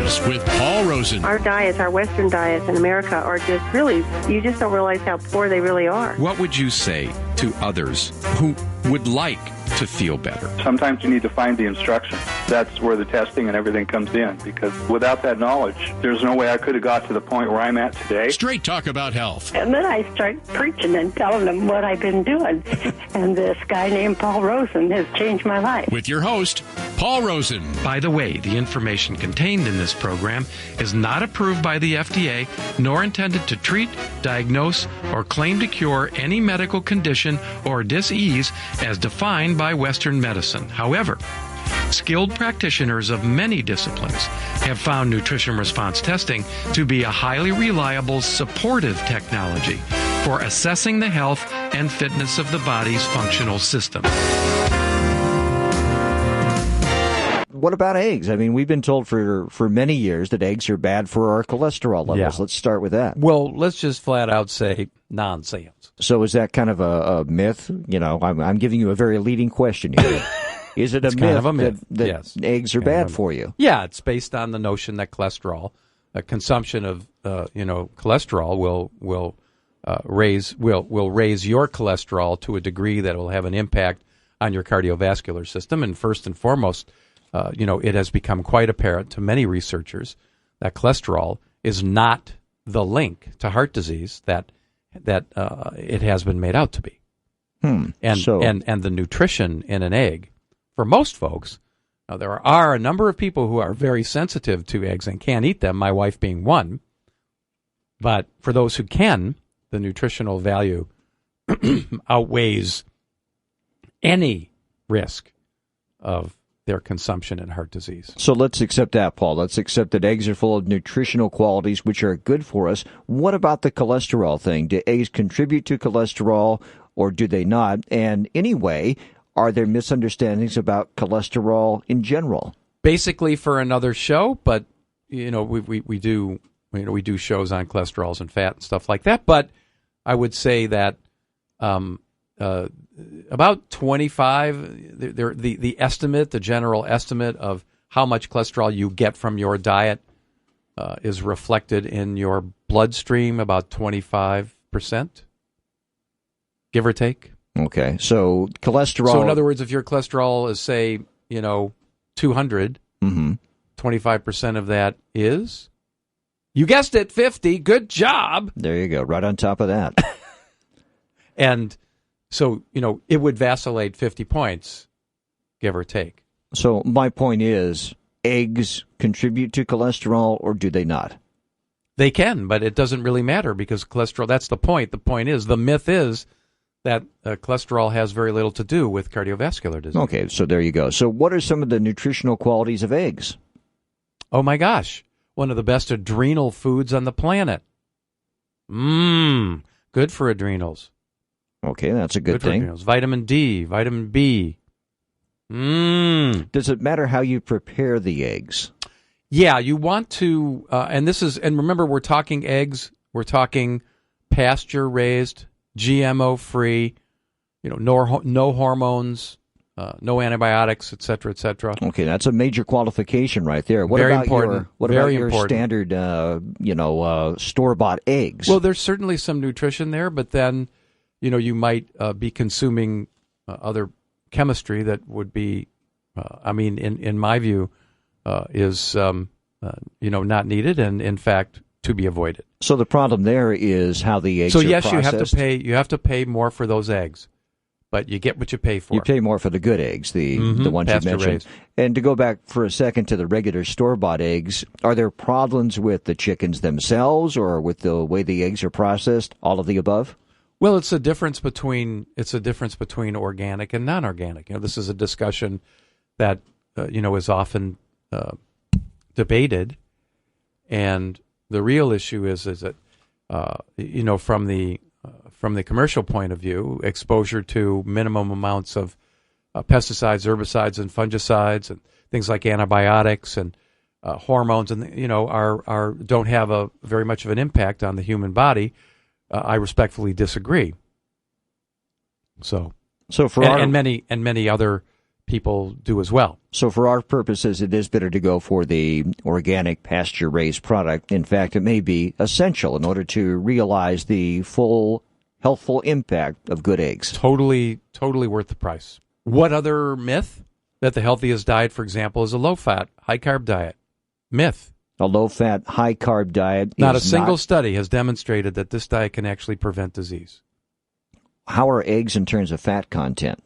Health with Paul Rosen. Our diets, our Western diets in America are just really, you just don't realize how poor they really are. What would you say to others who would like to feel better? Sometimes you need to find the instruction. That's where the testing and everything comes in, because without that knowledge, there's no way I could have got to the point where I'm at today. Straight talk about health. And then I start preaching and telling them what I've been doing. And this guy named Paul Rosen has changed my life. With your host, Paul Rosen. By the way, the information contained in this program is not approved by the FDA, nor intended to treat, diagnose, or claim to cure any medical condition or disease as defined by Western medicine. However, skilled practitioners of many disciplines have found nutrition response testing to be a highly reliable supportive technology for assessing the health and fitness of the body's functional system. What about eggs? I mean, we've been told for many years that eggs are bad for our cholesterol levels. Yeah. Let's start with that. Well, let's just flat out say nonsense. So is that kind of a myth? You know, I'm giving you a very leading question here. Is it a myth, kind of a myth. that Yes. eggs are bad for you? Yeah, it's based on the notion that cholesterol, consumption of cholesterol will raise your cholesterol to a degree that will have an impact on your cardiovascular system. And first and foremost, it has become quite apparent to many researchers that cholesterol is not the link to heart disease that it has been made out to be. And the nutrition in an egg, for most folks, there are a number of people who are very sensitive to eggs and can't eat them, my wife being one. But for those who can, the nutritional value outweighs any risk of their consumption and heart disease. So let's accept that, Paul. Let's accept that eggs are full of nutritional qualities which are good for us. What about the cholesterol thing? Do eggs contribute to cholesterol or do they not? And anyway, are there misunderstandings about cholesterol in general? Basically for another show, but we do shows on cholesterols and fat and stuff like that. But I would say that about 25, the general estimate of how much cholesterol you get from your diet is reflected in your bloodstream, about 25%, give or take. Okay, so cholesterol... So in other words, if your cholesterol is, say, 200, 25% of that is... You guessed it, 50. Good job. There you go, right on top of that. And so, it would vacillate 50 points, give or take. So my point is, eggs contribute to cholesterol or do they not? They can, but it doesn't really matter because cholesterol, that's the point. The point is, the myth is that cholesterol has very little to do with cardiovascular disease. Okay, so there you go. So what are some of the nutritional qualities of eggs? Oh, my gosh. One of the best adrenal foods on the planet. Good for adrenals. Okay, that's a good thing. Adrenals. Vitamin D, vitamin B. Does it matter how you prepare the eggs? Yeah, you want to, and remember, we're talking eggs, we're talking pasture-raised, GMO-free, no hormones, no antibiotics, et cetera, et cetera. Okay, that's a major qualification right there. What Very about important. What Very about your important. standard, store-bought eggs? Well, there's certainly some nutrition there, but then, you might be consuming other chemistry that would be, in my view, is not needed and, in fact, to be avoided. So the problem there is how the eggs are processed. So yes, you have to pay more for those eggs, but you get what you pay for. You pay more for the good eggs, the ones you mentioned. Raised. And to go back for a second to the regular store-bought eggs, are there problems with the chickens themselves or with the way the eggs are processed? All of the above? Well, it's a difference between organic and non-organic. This is a discussion that is often debated, and the real issue is that from the commercial point of view, exposure to minimum amounts of pesticides, herbicides, and fungicides, and things like antibiotics and hormones, and don't have a very much of an impact on the human body. I respectfully disagree. So for many other people do as well. So for our purposes, it is better to go for the organic pasture-raised product. In fact, it may be essential in order to realize the full healthful impact of good eggs. Totally worth the price. What other myth? That the healthiest diet, for example, is a low-fat, high-carb diet. Myth. A low-fat, high-carb diet Not a single study has demonstrated that this diet can actually prevent disease. How are eggs in terms of fat content?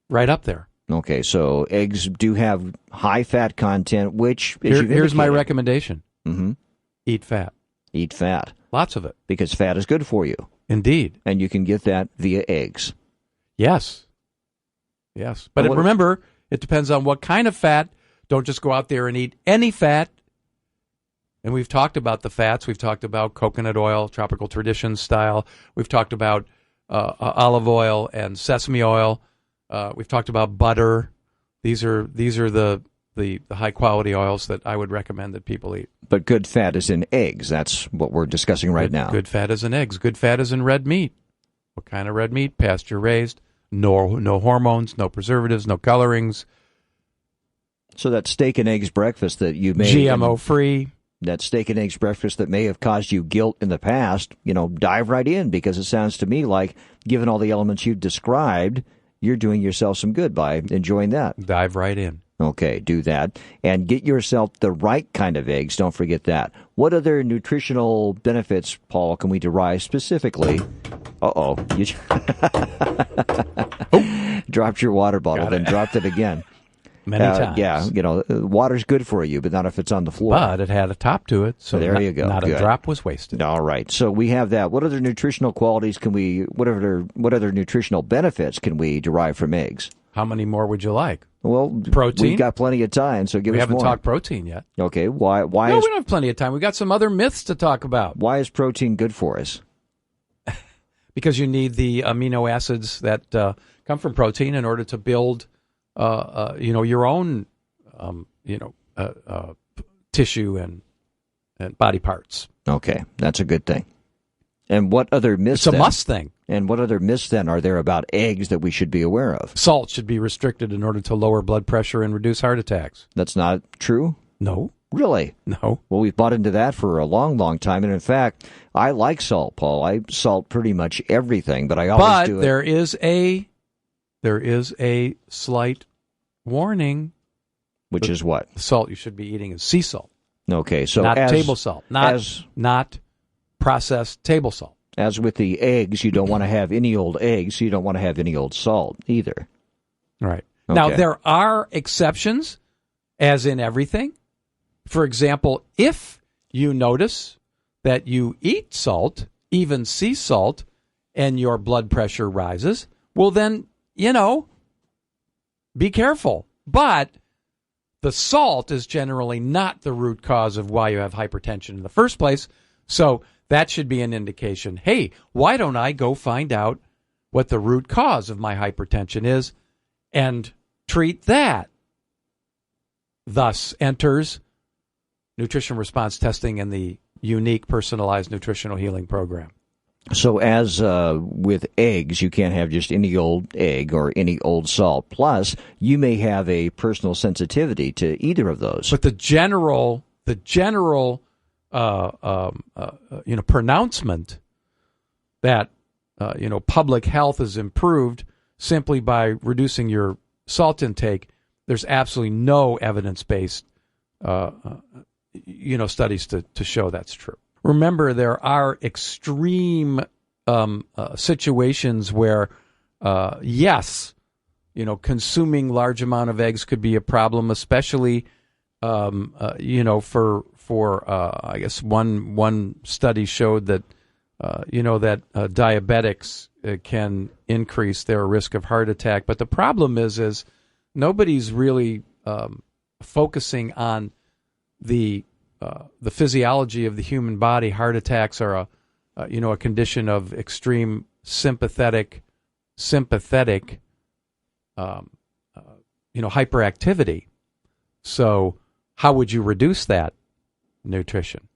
Right up there. Okay, so eggs do have high fat content, which here's my recommendation. Mm-hmm. Eat fat. Eat fat. Lots of it. Because fat is good for you. Indeed. And you can get that via eggs. Yes. But remember, it depends on what kind of fat. Don't just go out there and eat any fat. And we've talked about the fats. We've talked about coconut oil, tropical tradition style. We've talked about olive oil and sesame oil. We've talked about butter. These are the high quality oils that I would recommend that people eat. But good fat is in eggs. That's what we're discussing right now. Good fat is in eggs. Good fat is in red meat. What kind of red meat? Pasture raised. No hormones, no preservatives, no colorings. So that steak and eggs breakfast that you made, GMO free. That steak and eggs breakfast that may have caused you guilt in the past, dive right in, because it sounds to me like, given all the elements you've described, you're doing yourself some good by enjoying that. Dive right in. Okay, do that. And get yourself the right kind of eggs. Don't forget that. What other nutritional benefits, Paul, can we derive specifically? Uh-oh. You dropped your water bottle, then dropped it again. Many times. Yeah, water's good for you, but not if it's on the floor. But it had a top to it, so there you go. Not good. A drop was wasted. All right, so we have that. What other nutritional qualities what other nutritional benefits can we derive from eggs? How many more would you like? Well, protein. We've got plenty of time, so give us more. We haven't talked protein yet. Okay, why? No, we don't have plenty of time. We've got some other myths to talk about. Why is protein good for us? Because you need the amino acids that come from protein in order to build, your own, tissue and body parts. Okay, that's a good thing. And what other myths? It's a must thing. And what other myths then are there about eggs that we should be aware of? Salt should be restricted in order to lower blood pressure and reduce heart attacks. That's not true? No. Really? No. Well, we've bought into that for a long, long time. And in fact, I like salt, Paul. I salt pretty much everything, but I always do it. But there is a slight warning. Which is what? The salt you should be eating is sea salt. Okay, so not table salt. Not processed table salt. As with the eggs, you don't want to have any old eggs, so you don't want to have any old salt either. Right. Okay. Now, there are exceptions, as in everything. For example, if you notice that you eat salt, even sea salt, and your blood pressure rises, well then, be careful. But the salt is generally not the root cause of why you have hypertension in the first place. So that should be an indication. Hey, why don't I go find out what the root cause of my hypertension is and treat that? Thus enters nutrition response testing and the unique personalized nutritional healing program. So as with eggs, you can't have just any old egg or any old salt. Plus, you may have a personal sensitivity to either of those. But the general pronouncement that public health is improved simply by reducing your salt intake, there's absolutely no evidence-based studies to show that's true. Remember, there are extreme situations where, consuming large amount of eggs could be a problem, especially, for I guess one study showed that, that diabetics can increase their risk of heart attack. But the problem is nobody's really focusing on the physiology of the human body. Heart attacks are a condition of extreme sympathetic hyperactivity. So how would you reduce that? Nutrition.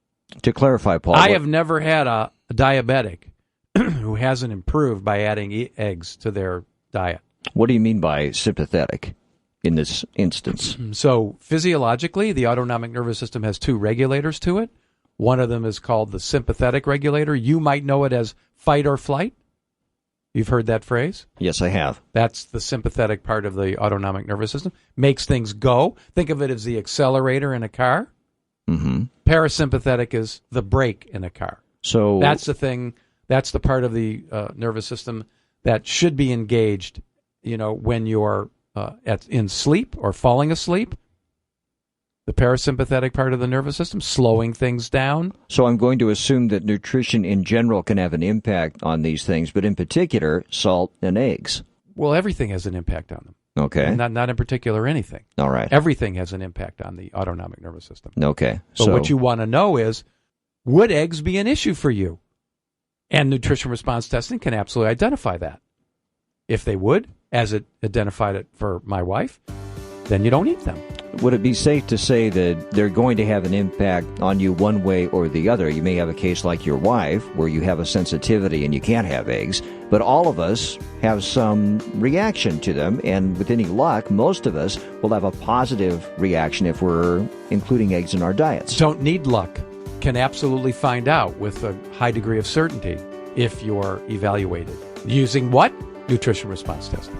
To clarify, Paul, I have never had a diabetic who hasn't improved by adding eggs to their diet. What do you mean by sympathetic in this instance? So physiologically, the autonomic nervous system has two regulators to it. One of them is called the sympathetic regulator. You might know it as fight or flight. You've heard that phrase? Yes, I have. That's the sympathetic part of the autonomic nervous system. Makes things go. Think of it as the accelerator in a car. Mm-hmm. Parasympathetic is the brake in a car. So that's the thing. That's the part of the nervous system that should be engaged, when you're in sleep or falling asleep. The parasympathetic part of the nervous system, slowing things down. So I'm going to assume that nutrition in general can have an impact on these things, but in particular, salt and eggs. Well, everything has an impact on them. Okay. Not in particular anything. All right. Everything has an impact on the autonomic nervous system. Okay. So what you want to know is, would eggs be an issue for you? And nutrition response testing can absolutely identify that. If they would, as it identified it for my wife, then you don't eat them. Would it be safe to say that they're going to have an impact on you one way or the other? You may have a case like your wife where you have a sensitivity and you can't have eggs, but all of us have some reaction to them, and with any luck, most of us will have a positive reaction if we're including eggs in our diets. Don't need luck. Can absolutely find out with a high degree of certainty if you're evaluated. Using what? Nutrition response testing.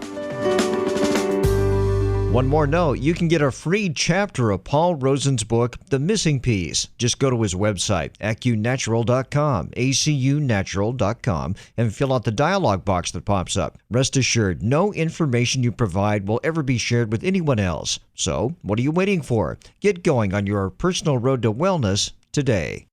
One more note, you can get a free chapter of Paul Rosen's book, The Missing Piece. Just go to his website, acunatural.com, acunatural.com, and fill out the dialog box that pops up. Rest assured, no information you provide will ever be shared with anyone else. So, what are you waiting for? Get going on your personal road to wellness today.